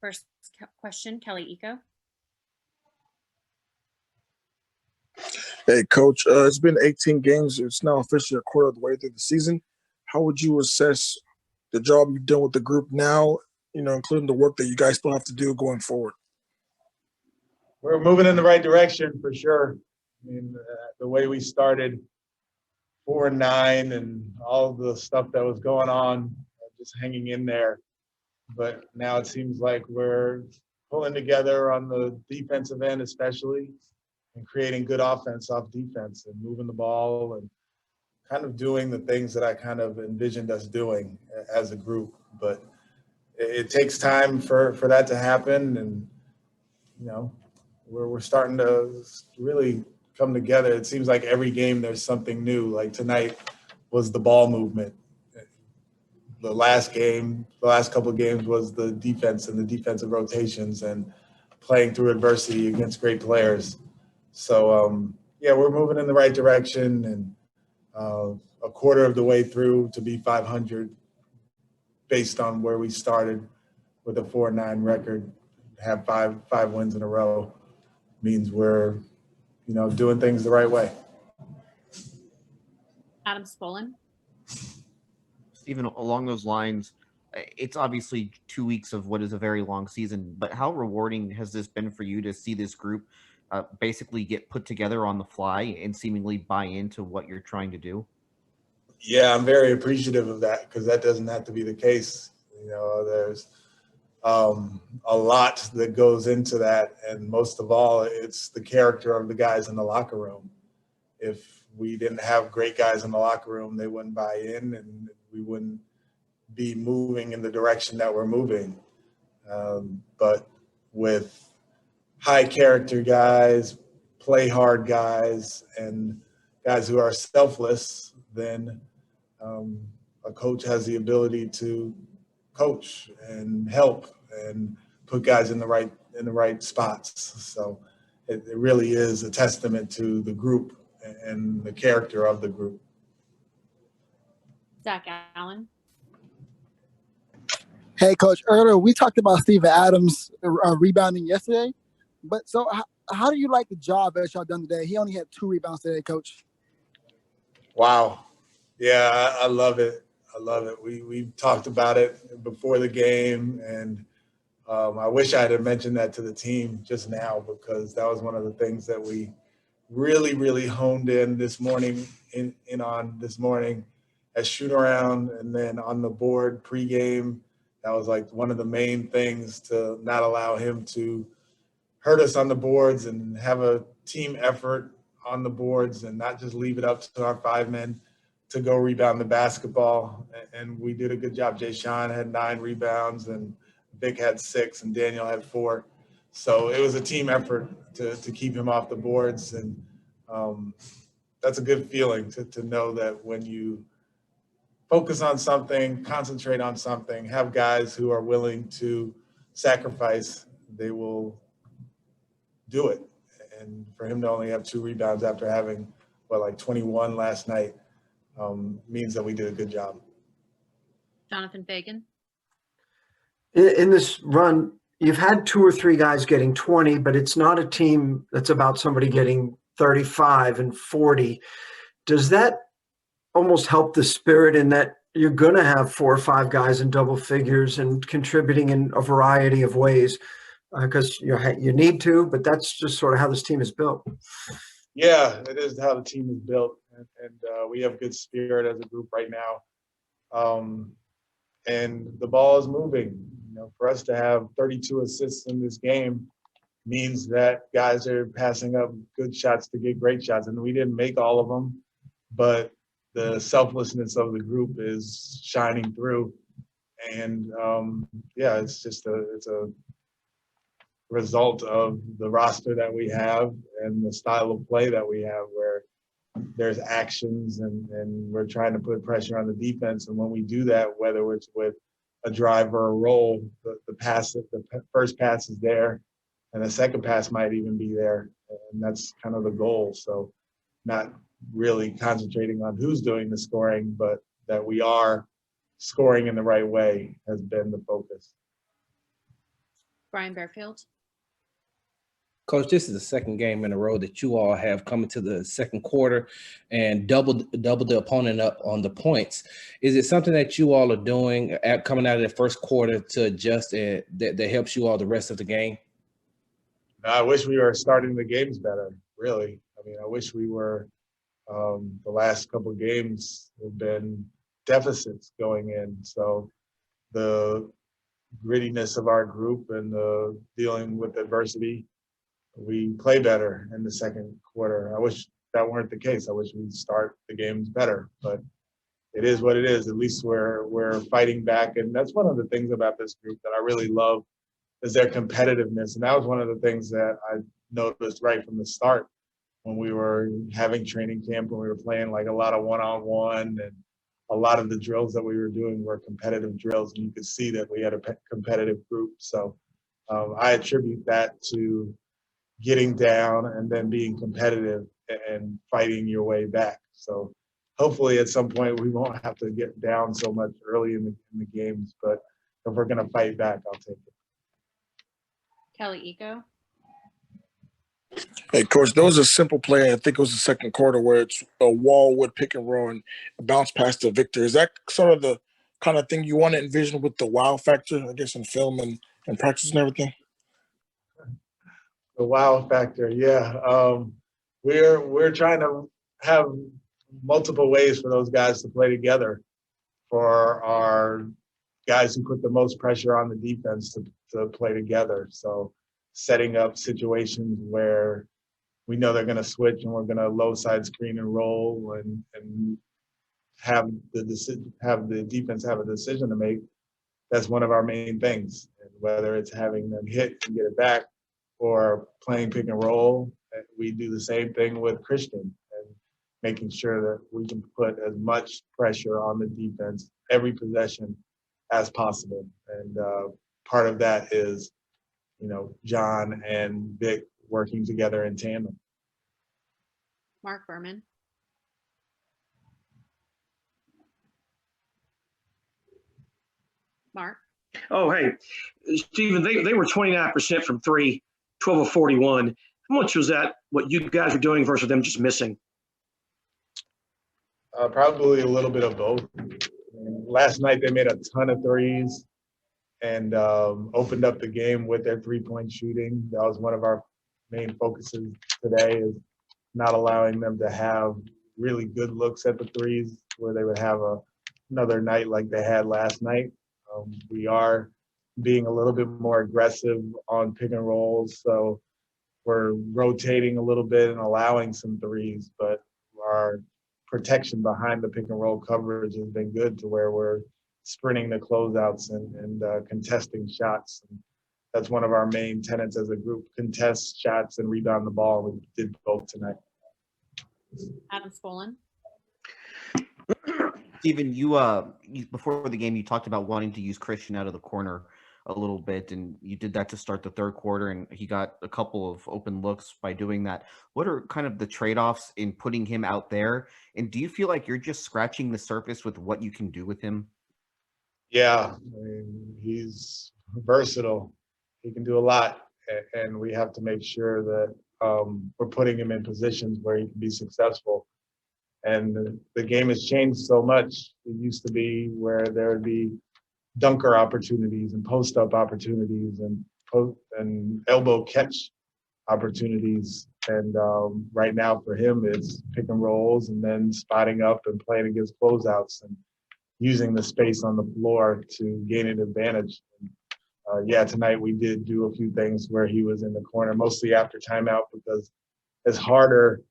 First question, Kelly Eco. Hey, Coach, it's been 18 games. It's now officially a quarter of the way through the season. How would you assess the job you've done with the group now, including the work that you guys still have to do going forward? We're moving in the right direction for sure. I mean, the way we started 4-9 and all the stuff that was going on, just hanging in there. But now it seems like we're pulling together on the defensive end especially, and creating good offense off defense and moving the ball and kind of doing the things that I kind of envisioned us doing as a group. But it takes time for that to happen. And, we're starting to really come together. It seems like every game there's something new. Like tonight was the ball movement. The last couple of games was the defense and the defensive rotations and playing through adversity against great players. So, we're moving in the right direction, and a quarter of the way through to be 500 based on where we started with a 4-9 record, have five wins in a row means we're, doing things the right way. Adam Spolin. Stephen, along those lines, it's obviously 2 weeks of what is a very long season, but how rewarding has this been for you to see this group basically get put together on the fly and seemingly buy into what you're trying to do? Yeah, I'm very appreciative of that because that doesn't have to be the case. There's a lot that goes into that, and most of all, it's the character of the guys in the locker room. If we didn't have great guys in the locker room, they wouldn't buy in, and we wouldn't be moving in the direction that we're moving. But with high character guys, play hard guys, and guys who are selfless, then a coach has the ability to coach and help and put guys in the right spots. So it really is a testament to the group and the character of the group. Zach Allen. Hey, Coach, earlier we talked about Steven Adams rebounding yesterday, but so how do you like the job that y'all done today? He only had 2 rebounds today, Coach. Wow. Yeah, I love it. I love it. We talked about it before the game, and I wish I had mentioned that to the team just now because that was one of the things that we really, really honed in this morning, on this morning as shoot around and then on the board pregame. That was like one of the main things to not allow him to hurt us on the boards and have a team effort on the boards and not just leave it up to our 5 men to go rebound the basketball. And we did a good job. Jae'Sean had 9 rebounds and Vic had 6 and Daniel had 4. So it was a team effort to keep him off the boards. And that's a good feeling to know that when you focus on something, concentrate on something, have guys who are willing to sacrifice, they will do it. And for him to only have 2 rebounds after having, 21 last night means that we did a good job. Jonathan Fagan. In this run, you've had 2 or 3 guys getting 20, but it's not a team that's about somebody getting 35 and 40. Does that almost help the spirit in that you're going to have 4 or 5 guys in double figures and contributing in a variety of ways? Because you need to, but that's just sort of how this team is built. Yeah, it is how the team is built, and we have good spirit as a group right now. And the ball is moving. For us to have 32 assists in this game means that guys are passing up good shots to get great shots, and we didn't make all of them, but the selflessness of the group is shining through. And it's just it's a result of the roster that we have and the style of play that we have where there's actions and we're trying to put pressure on the defense. And when we do that, whether it's with a drive or a roll, the first pass is there and the second pass might even be there. And that's kind of the goal. So not really concentrating on who's doing the scoring, but that we are scoring in the right way has been the focus. Brian Bearfield, Coach, this is the second game in a row that you all have come into the second quarter and doubled the opponent up on the points. Is it something that you all are doing coming out of the first quarter to adjust that helps you all the rest of the game? I wish we were starting the games better, really. I mean, I wish we were. The last couple of games have been deficits going in. So the grittiness of our group and the dealing with adversity, we play better in the second quarter. I wish that weren't the case. I wish we'd start the games better, but it is what it is. At least we're fighting back. And that's one of the things about this group that I really love is their competitiveness. And that was one of the things that I noticed right from the start when we were having training camp, when we were playing like a lot of one-on-one, and a lot of the drills that we were doing were competitive drills, and you could see that we had a competitive group. So I attribute that to getting down and then being competitive and fighting your way back. So hopefully at some point we won't have to get down so much early in the games, but if we're going to fight back, I'll take it. Kelly Eco, Hey, Coach, there was a simple play. I think it was the second quarter where it's a wall with pick and roll and bounce past to Victor. Is that sort of the kind of thing you want to envision with the wow factor, I guess, in film and practice and everything? The wow factor, yeah. We're trying to have multiple ways for those guys to play together, for our guys who put the most pressure on the defense to play together. So setting up situations where we know they're going to switch and we're going to low side screen and roll and have the defense have a decision to make. That's one of our main things. And whether it's having them hit and get it back or playing pick and roll, we do the same thing with Christian and making sure that we can put as much pressure on the defense every possession as possible. And part of that is, John and Vic working together in tandem. Mark Berman, Mark, Oh, hey, Stephen, they were 29% from three, 12 of 41. How much was that what you guys were doing versus them just missing? Probably a little bit of both. Last night they made a ton of threes and opened up the game with their three-point shooting. That was one of our main focuses today, is not allowing them to have really good looks at the threes where they would have another night like they had last night. We are being a little bit more aggressive on pick and rolls, so we're rotating a little bit and allowing some threes, but our protection behind the pick and roll coverage has been good to where we're sprinting the closeouts and contesting shots. And that's one of our main tenets as a group: contest shots and rebound the ball. We did both tonight. Adam Spolin, Stephen, you before the game, you talked about wanting to use Christian out of the corner a little bit, and you did that to start the third quarter, and he got a couple of open looks by doing that. What are kind of the trade-offs in putting him out there? And do you feel like you're just scratching the surface with what you can do with him? Yeah, I mean, he's versatile. He can do a lot, and we have to make sure that we're putting him in positions where he can be successful. And the game has changed so much. It used to be where there would be dunker opportunities and post-up opportunities and elbow catch opportunities. And right now for him, it's pick and rolls and then spotting up and playing against closeouts and using the space on the floor to gain an advantage. Tonight we did do a few things where he was in the corner, mostly after timeout, because it's harder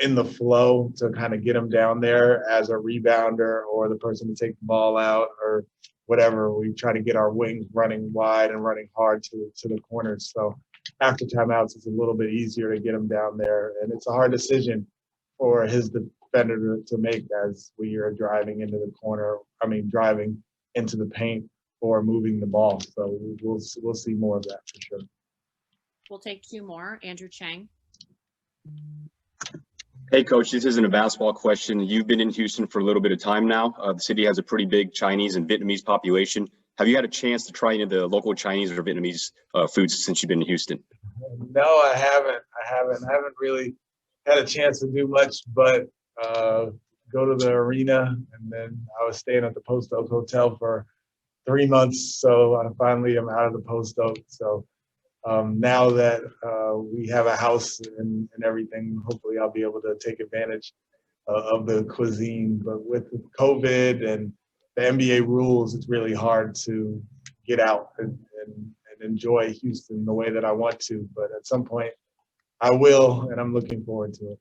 in the flow to kind of get him down there as a rebounder or the person to take the ball out or whatever. We try to get our wings running wide and running hard to the corners. So after timeouts, it's a little bit easier to get him down there. And it's a hard decision for his defender to make as we are driving into the paint or moving the ball. So we'll see more of that for sure. we'll take two more. Andrew Chang, Hey, Coach, this isn't a basketball question. You've been in Houston for a little bit of time now. The city has a pretty big Chinese and Vietnamese population. Have you had a chance to try any of the local Chinese or Vietnamese foods since you've been in Houston? No, I haven't. I haven't really had a chance to do much, but go to the arena, and then I was staying at the Post Oak Hotel for 3 months. So I finally am out of the Post Oak. So now that we have a house and everything, hopefully I'll be able to take advantage of the cuisine. But with COVID and the NBA rules, it's really hard to get out and enjoy Houston the way that I want to. But at some point I will, and I'm looking forward to it.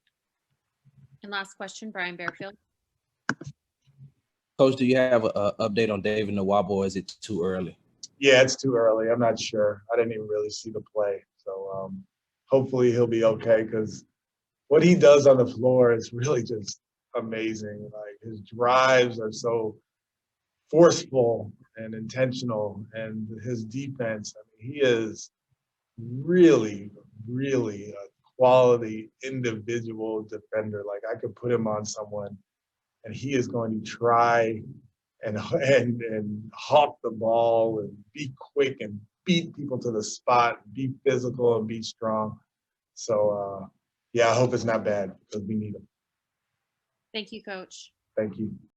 And last question, Brian Bearfield. Coach, do you have an update on David Nwaba, or is it too early? Yeah, it's too early. I'm not sure. I didn't even really see the play. So hopefully he'll be okay, because what he does on the floor is really just amazing. Like, his drives are so forceful and intentional, and his defense, I mean, he is really, really a quality individual defender. Like, I could put him on someone and he is going to try and hawk the ball and be quick and beat people to the spot, be physical and be strong. So yeah, I hope it's not bad, because we need him. Thank you, Coach. Thank you.